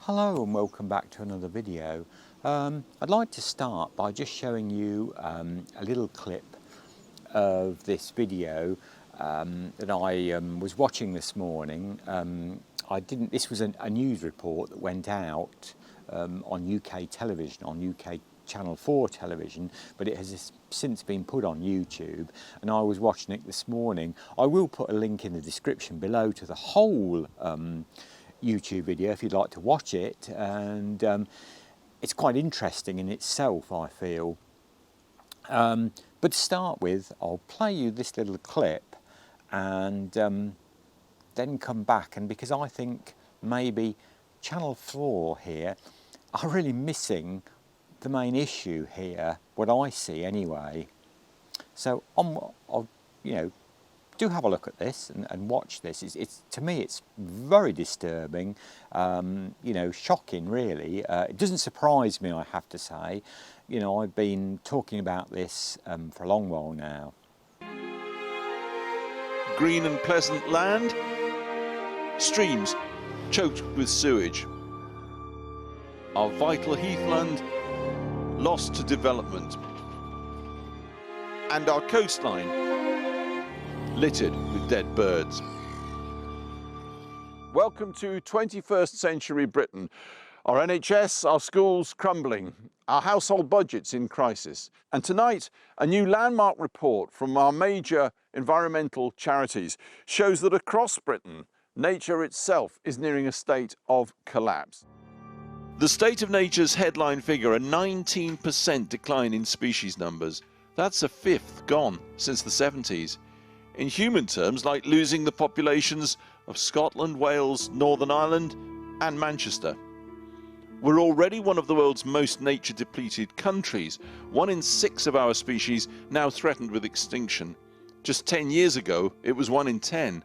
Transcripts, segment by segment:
Hello and welcome back to another video. I'd like to start by just showing you a little clip of this video that I was watching this morning. This was a news report that went out on UK television, on UK Channel 4 television, but it has since been put on YouTube, and I was watching it this morning. I will put a link in the description below to the whole YouTube video if you'd like to watch it, and it's quite interesting in itself, I feel. But to start with, I'll play you this little clip and then come back, and because I think maybe Channel 4 here are really missing the main issue here, what I see anyway. So I'll, do have a look at this and watch this. It's to me, it's very disturbing, shocking really. It doesn't surprise me, I have to say. I've been talking about this for a long while now. Green and pleasant land, streams choked with sewage. Our vital heathland lost to development, and our coastline littered with dead birds. Welcome to 21st century Britain. Our NHS, our schools crumbling, our household budgets in crisis. And tonight, a new landmark report from our major environmental charities shows that across Britain, nature itself is nearing a state of collapse. The State of Nature's headline figure, a 19% decline in species numbers. That's a fifth gone since the 70s. In human terms, like losing the populations of Scotland, Wales, Northern Ireland and Manchester. We're already one of the world's most nature-depleted countries. 1 in 6 of our species now threatened with extinction. Just 10 years ago, it was 1 in 10.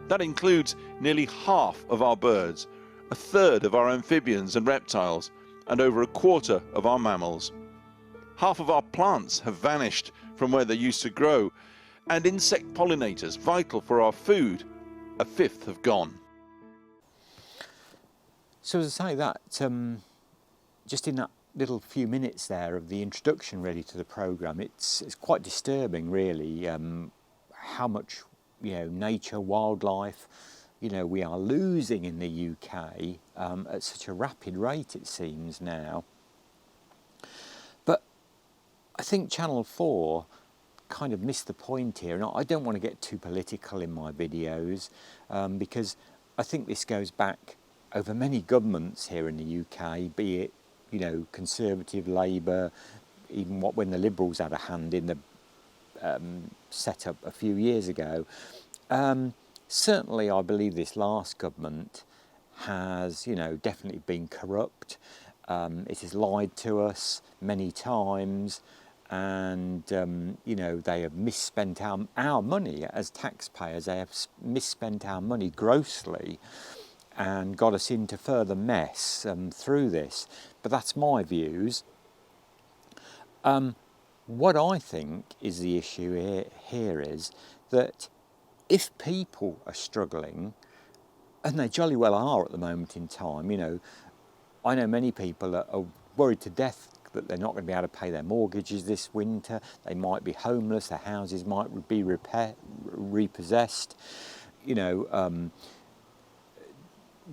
That includes nearly half of our birds, a third of our amphibians and reptiles, and over a quarter of our mammals. Half of our plants have vanished from where they used to grow, and insect pollinators, vital for our food, a fifth have gone. So as I say that, just in that little few minutes there of the introduction really to the programme, it's quite disturbing really, how much nature, wildlife, we are losing in the UK at such a rapid rate, it seems now. But I think Channel 4 kind of missed the point here, and I don't want to get too political in my videos, because I think this goes back over many governments here in the UK, be it Conservative, Labour, even when the Liberals had a hand in the set-up a few years ago. Certainly I believe this last government has definitely been corrupt. It has lied to us many times, and they have misspent our money as taxpayers. They have misspent our money grossly and got us into further mess through this. But that's my views. What I think is the issue here is that if people are struggling, and they jolly well are at the moment in time, I know many people are worried to death that they're not going to be able to pay their mortgages this winter. They might be homeless, their houses might be repossessed.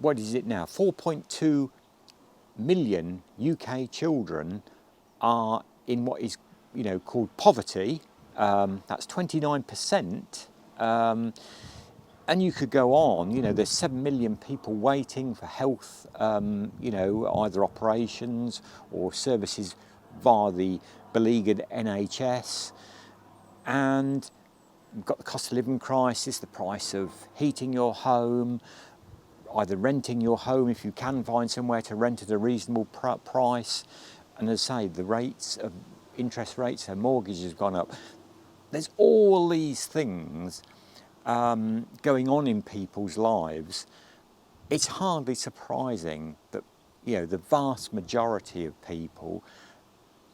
What is it now? 4.2 million UK children are in what is called poverty. That's 29%. And you could go on, there's 7 million people waiting for health, either operations or services via the beleaguered NHS. And you've got the cost of living crisis, the price of heating your home, either renting your home if you can find somewhere to rent at a reasonable price. And as I say, the interest rates and mortgages have gone up. There's all these things going on in people's lives. It's hardly surprising that the vast majority of people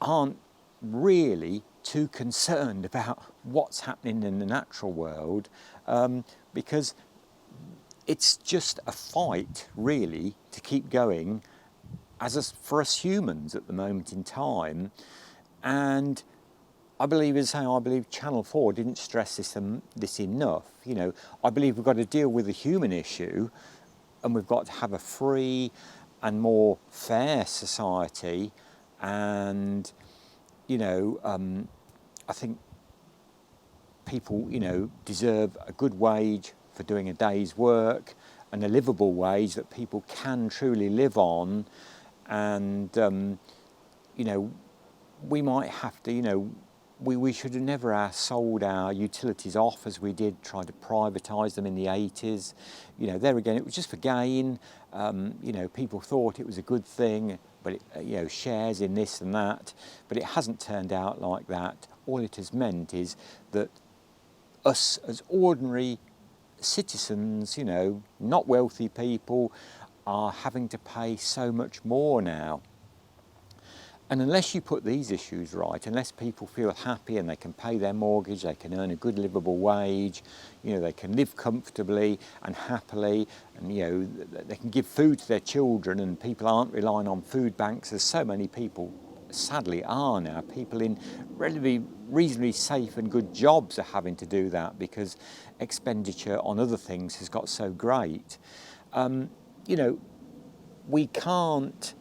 aren't really too concerned about what's happening in the natural world, because it's just a fight, really, to keep going for us humans at the moment in time. And I believe, I believe Channel 4 didn't stress this enough. You know, I believe we've got to deal with the human issue, and we've got to have a free and more fair society. And, you know, I think people, you know, deserve a good wage for doing a day's work, and a livable wage that people can truly live on. And, you know, we might have to, you know, we should have never sold our utilities off as we did, try to privatise them in the 80s. You know, there again, it was just for gain. You know, people thought it was a good thing, but you know, shares in this and that. But it hasn't turned out like that. All it has meant is that us as ordinary citizens, you know, not wealthy people, are having to pay so much more now. And unless you put these issues right, unless people feel happy and they can pay their mortgage, they can earn a good livable wage, you know, they can live comfortably and happily, and you know, they can give food to their children, and people aren't relying on food banks, as so many people sadly are now. People in relatively reasonably safe and good jobs are having to do that because expenditure on other things has got so great. You know, we can't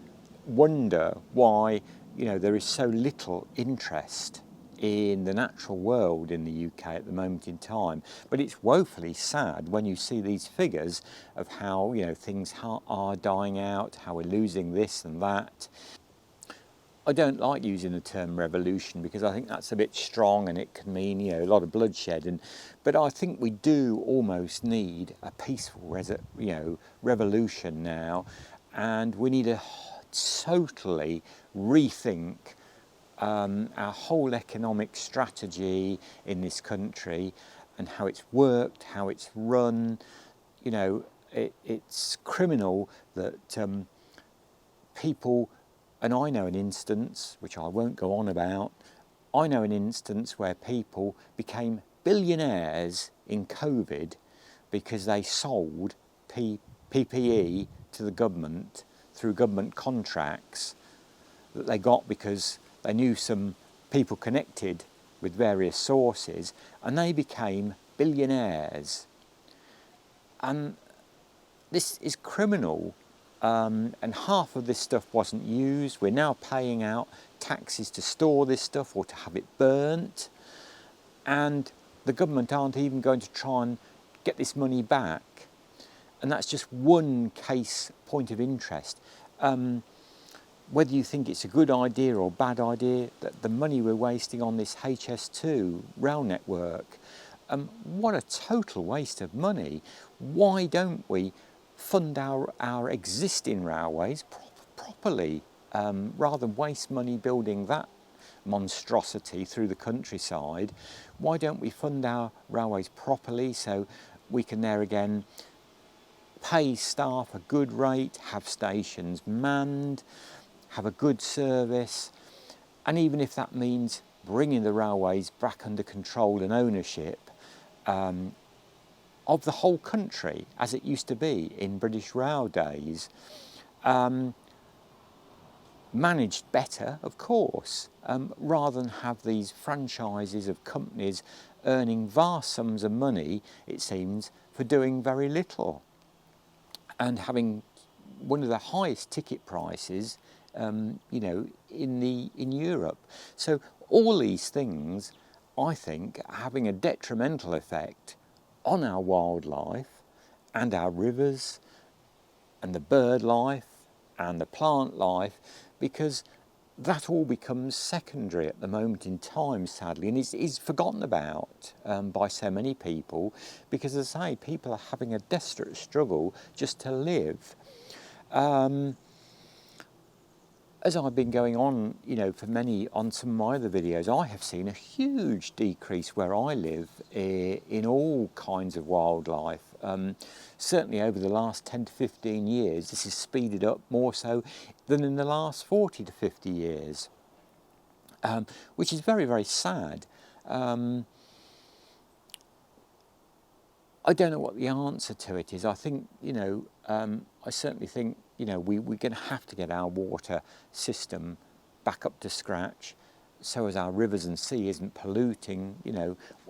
wonder why, you know, there is so little interest in the natural world in the UK at the moment in time. But it's woefully sad when you see these figures of how, you know, things are dying out, how we're losing this and that. I don't like using the term revolution because I think that's a bit strong and it can mean, you know, a lot of bloodshed. But I think we do almost need a peaceful, you know, revolution now, and we need to totally rethink our whole economic strategy in this country and how it's worked, how it's run. You know, it's criminal that people, and I know an instance, which I won't go on about, I know an instance where people became billionaires in COVID because they sold PPE to the government through government contracts that they got because they knew some people connected with various sources, and they became billionaires. And this is criminal, and half of this stuff wasn't used. We're now paying out taxes to store this stuff or to have it burnt, and the government aren't even going to try and get this money back. And that's just one point of interest. Whether you think it's a good idea or bad idea, that the money we're wasting on this HS2 rail network, what a total waste of money. Why don't we fund our existing railways properly, rather than waste money building that monstrosity through the countryside? Why don't we fund our railways properly so we can there again pay staff a good rate, have stations manned, have a good service, and even if that means bringing the railways back under control and ownership of the whole country as it used to be in British Rail days, managed better, of course, rather than have these franchises of companies earning vast sums of money, it seems, for doing very little, and having one of the highest ticket prices, you know, in Europe. So all these things, I think, are having a detrimental effect on our wildlife and our rivers and the bird life and the plant life, because that all becomes secondary at the moment in time, sadly, and is forgotten about by so many people, because, as I say, people are having a desperate struggle just to live. As I've been going on, you know, on some of my other videos, I have seen a huge decrease where I live in all kinds of wildlife. Certainly over the last 10 to 15 years, this has speeded up more so than in the last 40 to 50 years, which is very, very sad. I don't know what the answer to it is. I think, I certainly think, we're going to have to get our water system back up to scratch so as our rivers and sea isn't polluting.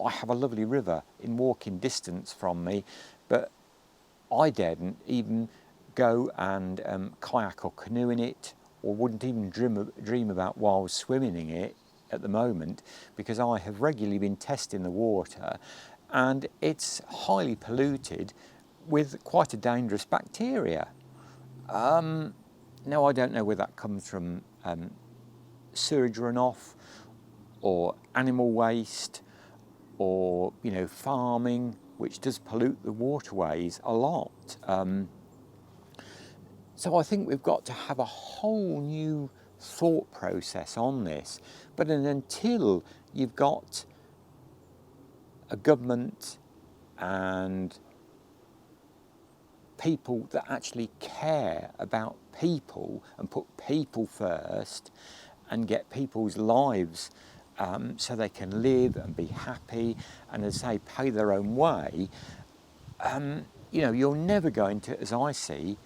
I have a lovely river in walking distance from me, but I daren't even go and kayak or canoe in it, or wouldn't even dream about while swimming in it at the moment, because I have regularly been testing the water and it's highly polluted with quite a dangerous bacteria. Now, I don't know where that comes from, sewage runoff or animal waste or, farming, which does pollute the waterways a lot. So I think we've got to have a whole new thought process on this. But until you've got a government and people that actually care about people and put people first and get people's lives so they can live and be happy and, as I say, pay their own way, you're never going to, as I see,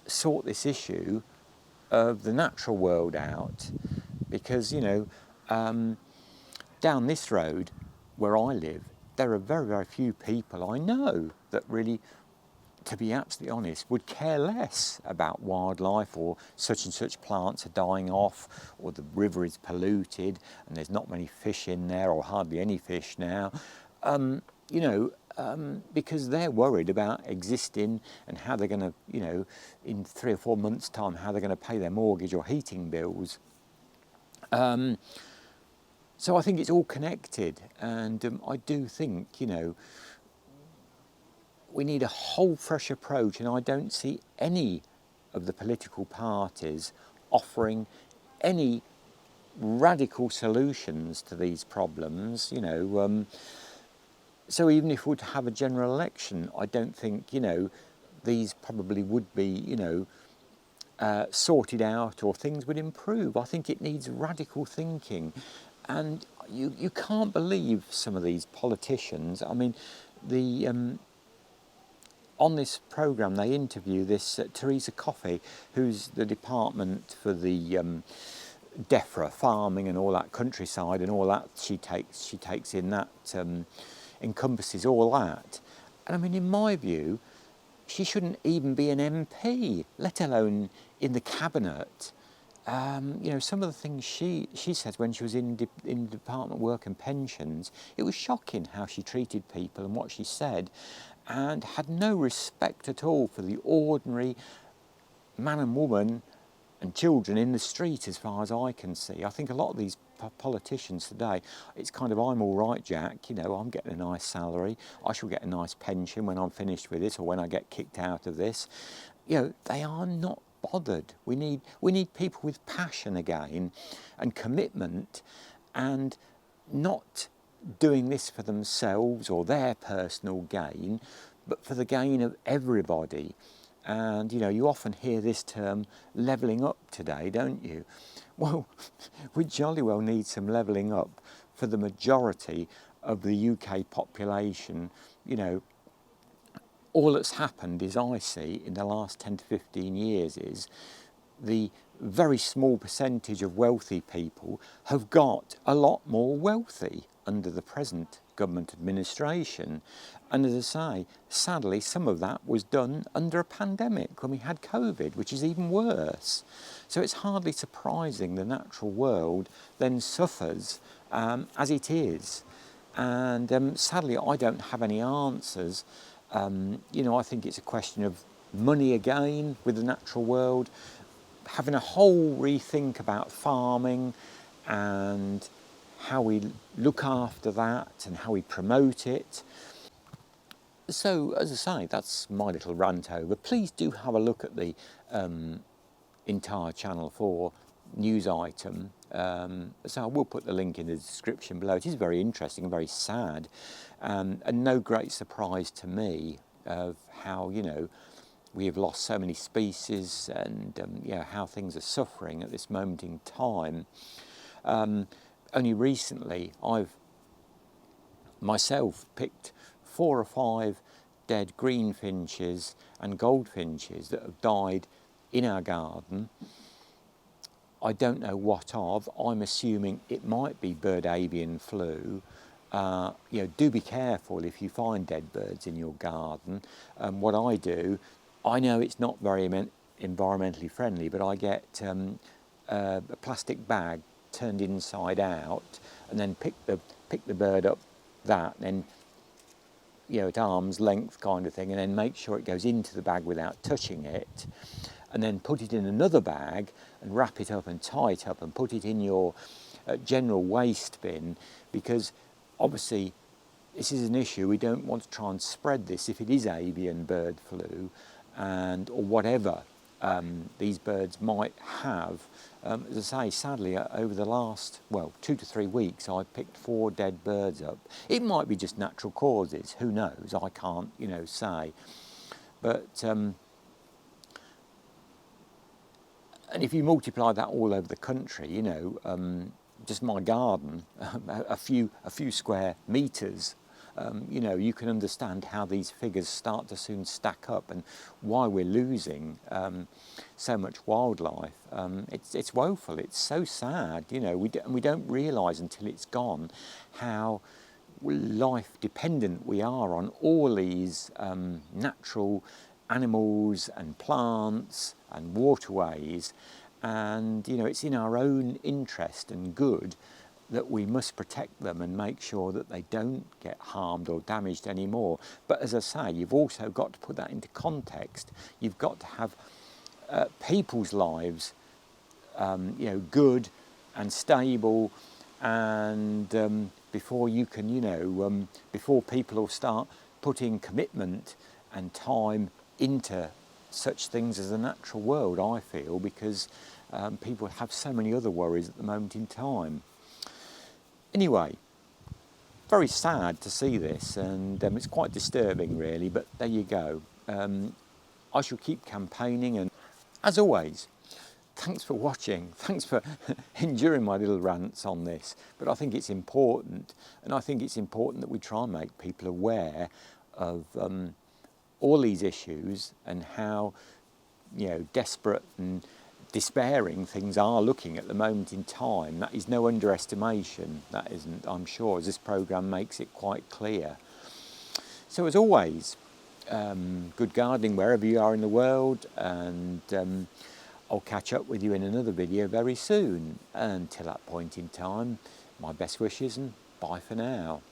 sort this issue of the natural world out, because down this road where I live, there are very, very few people I know that really, to be absolutely honest, would care less about wildlife, or such and such plants are dying off, or the river is polluted and there's not many fish in there, or hardly any fish now. Because they're worried about existing and how they're going to, in 3 or 4 months' time, how they're going to pay their mortgage or heating bills. So I think it's all connected, and I do think, we need a whole fresh approach, and I don't see any of the political parties offering any radical solutions to these problems, So even if we would have a general election, I don't think, these probably would be, sorted out, or things would improve. I think it needs radical thinking. And you can't believe some of these politicians. I mean, on this programme they interview this Teresa Coffey, who's the department for the DEFRA, farming and all that, countryside and all that she takes in, that encompasses all that. And I mean, in my view, she shouldn't even be an MP, let alone in the cabinet. Some of the things she says when she was in the Department of Work and Pensions, it was shocking how she treated people and what she said, and had no respect at all for the ordinary man and woman and children in the street, as far as I can see. I think a lot of these politicians today, it's kind of, I'm all right, Jack, I'm getting a nice salary, I shall get a nice pension when I'm finished with this, or when I get kicked out of this. They are not bothered. We need people with passion again, and commitment, and not doing this for themselves or their personal gain, but for the gain of everybody. And you often hear this term levelling up today, don't you? Well, we jolly well need some levelling up for the majority of the UK population. All that's happened is, I see, in the last 10 to 15 years, is the very small percentage of wealthy people have got a lot more wealthy under the present government administration. And as I say, sadly, some of that was done under a pandemic when we had COVID, which is even worse. So it's hardly surprising the natural world then suffers as it is. And sadly, I don't have any answers. I think it's a question of money again with the natural world, having a whole rethink about farming and how we look after that and how we promote it. So, as I say, that's my little rant over. Please do have a look at the entire Channel 4 news item. So I will put the link in the description below. It is very interesting and very sad, and no great surprise to me of how, we have lost so many species, and how things are suffering at this moment in time. Only recently I've myself picked 4 or 5 dead greenfinches and goldfinches that have died in our garden. I don't know what of. I'm assuming it might be bird avian flu. You know, do be careful if you find dead birds in your garden. What I do, I know it's not very environmentally friendly, but I get a plastic bag turned inside out, and then pick the bird up that, and then, you know, at arm's length kind of thing, and then make sure it goes into the bag without touching it, and then put it in another bag and wrap it up and tie it up and put it in your general waste bin, because obviously this is an issue. We don't want to try and spread this if it is avian bird flu and or whatever these birds might have. As I say, sadly, over the last, well, 2 to 3 weeks, I've picked 4 dead birds up. It might be just natural causes, who knows, I can't, you know, say. But, and if you multiply that all over the country, you know, just my garden, a few square metres, you know, you can understand how these figures start to soon stack up and why we're losing so much wildlife. It's woeful. It's so sad. You know, we don't realise until it's gone how life dependent we are on all these natural animals and plants and waterways. And, you know, it's in our own interest and good that we must protect them and make sure that they don't get harmed or damaged anymore. But as I say, you've also got to put that into context. You've got to have people's lives, you know, good and stable, and before you can, you know, before people will start putting commitment and time into such things as the natural world, I feel, because people have so many other worries at the moment in time. Anyway, very sad to see this, and it's quite disturbing really, but there you go. I shall keep campaigning, and as always, thanks for watching, thanks for enduring my little rants on this, but I think it's important, and I think it's important that we try and make people aware of all these issues and how, you know, desperate and despairing things are looking at the moment in time. That is no underestimation, that isn't, I'm sure, as this programme makes it quite clear. So as always, good gardening wherever you are in the world, and I'll catch up with you in another video very soon. Until that point in time, my best wishes and bye for now.